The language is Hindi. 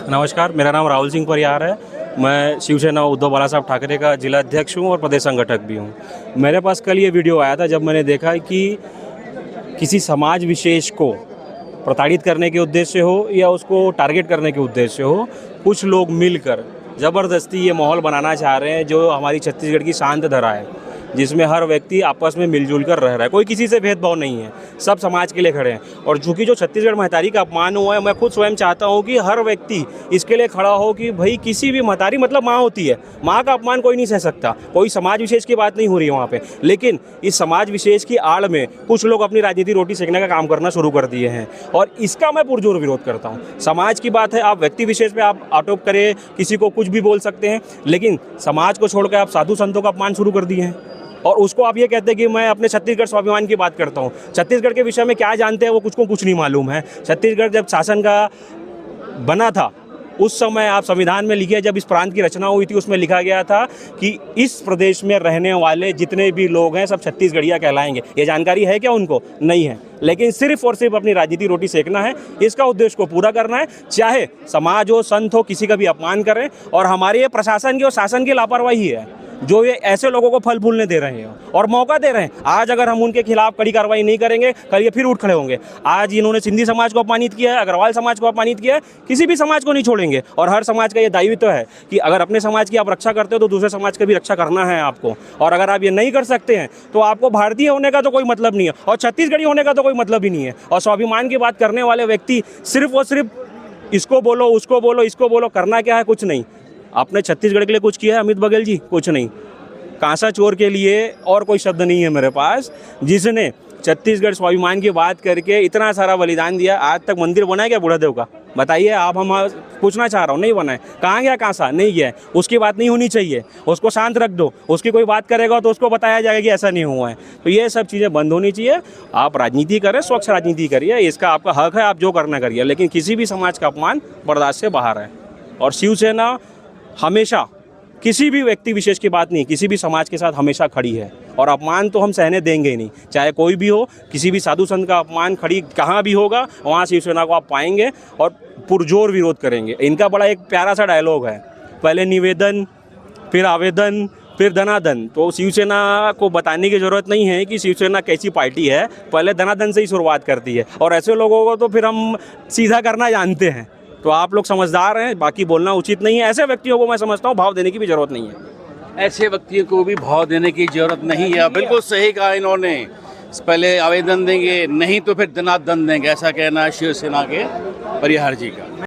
नमस्कार, मेरा नाम राहुल सिंह परिहार है। मैं शिवसेना उद्धव बाला साहब ठाकरे का जिला अध्यक्ष हूँ और प्रदेश संगठक भी हूँ। मेरे पास कल ये वीडियो आया था जब मैंने देखा कि किसी समाज विशेष को प्रताड़ित करने के उद्देश्य से हो या उसको टारगेट करने के उद्देश्य से हो, कुछ लोग मिलकर ज़बरदस्ती ये माहौल बनाना चाह रहे हैं जो हमारी छत्तीसगढ़ की शांत धरा है, जिसमें हर व्यक्ति आपस में मिलजुल कर रह रहा है। कोई किसी से भेदभाव नहीं है, सब समाज के लिए खड़े हैं। और चूँकि जो छत्तीसगढ़ महतारी का अपमान हुआ है, मैं खुद स्वयं चाहता हूँ कि हर व्यक्ति इसके लिए खड़ा हो कि भाई किसी भी महतारी मतलब माँ होती है, माँ का अपमान कोई नहीं सह सकता। कोई समाज विशेष की बात नहीं हो रही है वहाँ पे, लेकिन इस समाज विशेष की आड़ में कुछ लोग अपनी राजनीति रोटी सेकने का काम करना शुरू कर दिए हैं और इसका मैं पुरजोर विरोध करता हूँ। समाज की बात है, आप व्यक्ति विशेष पे आप आरोप करें, किसी को कुछ भी बोल सकते हैं, लेकिन समाज को छोड़कर आप साधु संतों का अपमान शुरू कर दिए हैं। और उसको आप ये कहते हैं कि मैं अपने छत्तीसगढ़ स्वाभिमान की बात करता हूँ। छत्तीसगढ़ के विषय में क्या जानते हैं वो कुछ नहीं मालूम है। छत्तीसगढ़ जब शासन का बना था उस समय आप संविधान में लिखे, जब इस प्रांत की रचना हुई थी उसमें लिखा गया था कि इस प्रदेश में रहने वाले जितने भी लोग हैं सब छत्तीसगढ़िया कहलाएंगे। ये जानकारी है क्या उनको? नहीं है। लेकिन सिर्फ और सिर्फ अपनी राजनीति रोटी सेकना है, इसका उद्देश्य को पूरा करना है। चाहे समाज हो, संत हो, किसी का भी अपमान करें। और हमारे ये प्रशासन की और शासन की लापरवाही है जो ये ऐसे लोगों को फल फूलने दे रहे हैं और मौका दे रहे हैं। आज अगर हम उनके खिलाफ कड़ी कार्रवाई नहीं करेंगे, कल ये फिर उठ खड़े होंगे। आज इन्होंने सिंधी समाज को अपमानित किया है, अग्रवाल समाज को अपमानित किया है, किसी भी समाज को नहीं छोड़ेंगे। और हर समाज का ये दायित्व है कि अगर अपने समाज की आप रक्षा करते हो तो दूसरे समाज की भी रक्षा करना है आपको। और अगर आप ये नहीं कर सकते हैं तो आपको भारतीय होने का तो कोई मतलब नहीं है और छत्तीसगढ़ी होने का तो कोई मतलब ही नहीं है। और स्वाभिमान की बात करने वाले व्यक्ति सिर्फ और सिर्फ इसको बोलो, उसको बोलो, इसको बोलो, करना क्या है? कुछ नहीं। आपने छत्तीसगढ़ के लिए कुछ किया है अमित बघेल जी? कुछ नहीं। कांसा चोर के लिए और कोई शब्द नहीं है मेरे पास, जिसने छत्तीसगढ़ स्वाभिमान की बात करके इतना सारा बलिदान दिया। आज तक मंदिर बना है क्या बूढ़ादेव का? बताइए आप। हम पूछना चाह रहा हूँ, नहीं बना है। कहाँ गया कांसा? नहीं गया है। उसकी बात नहीं होनी चाहिए, उसको शांत रख दो। उसकी कोई बात करेगा तो उसको बताया जाएगा कि ऐसा नहीं हुआ है। तो ये सब चीज़ें बंद होनी चाहिए। आप राजनीति करें, स्वच्छ राजनीति करिए, इसका आपका हक है, आप जो करना करिए, लेकिन किसी भी समाज का अपमान बर्दाश्त से बाहर है। और शिवसेना हमेशा किसी भी व्यक्ति विशेष की बात नहीं, किसी भी समाज के साथ हमेशा खड़ी है। और अपमान तो हम सहने देंगे ही नहीं, चाहे कोई भी हो। किसी भी साधु संत का अपमान खड़ी कहाँ भी होगा, वहाँ शिवसेना को आप पाएंगे और पुरजोर विरोध करेंगे। इनका बड़ा एक प्यारा सा डायलॉग है, पहले निवेदन, फिर आवेदन, फिर धनाधन। तो शिवसेना को बताने की ज़रूरत नहीं है कि शिवसेना कैसी पार्टी है, पहले धनाधन से ही शुरुआत करती है। और ऐसे लोगों को तो फिर हम सीधा करना जानते हैं। तो आप लोग समझदार हैं, बाकी बोलना उचित नहीं है। ऐसे व्यक्तियों को मैं समझता हूँ भाव देने की भी ज़रूरत नहीं है। ऐसे व्यक्तियों को भी भाव देने की जरूरत नहीं है। बिल्कुल सही कहा इन्होंने। पहले आवेदन देंगे, नहीं तो फिर धनाधन देंगे, ऐसा कहना है शिवसेना के परिहार जी का।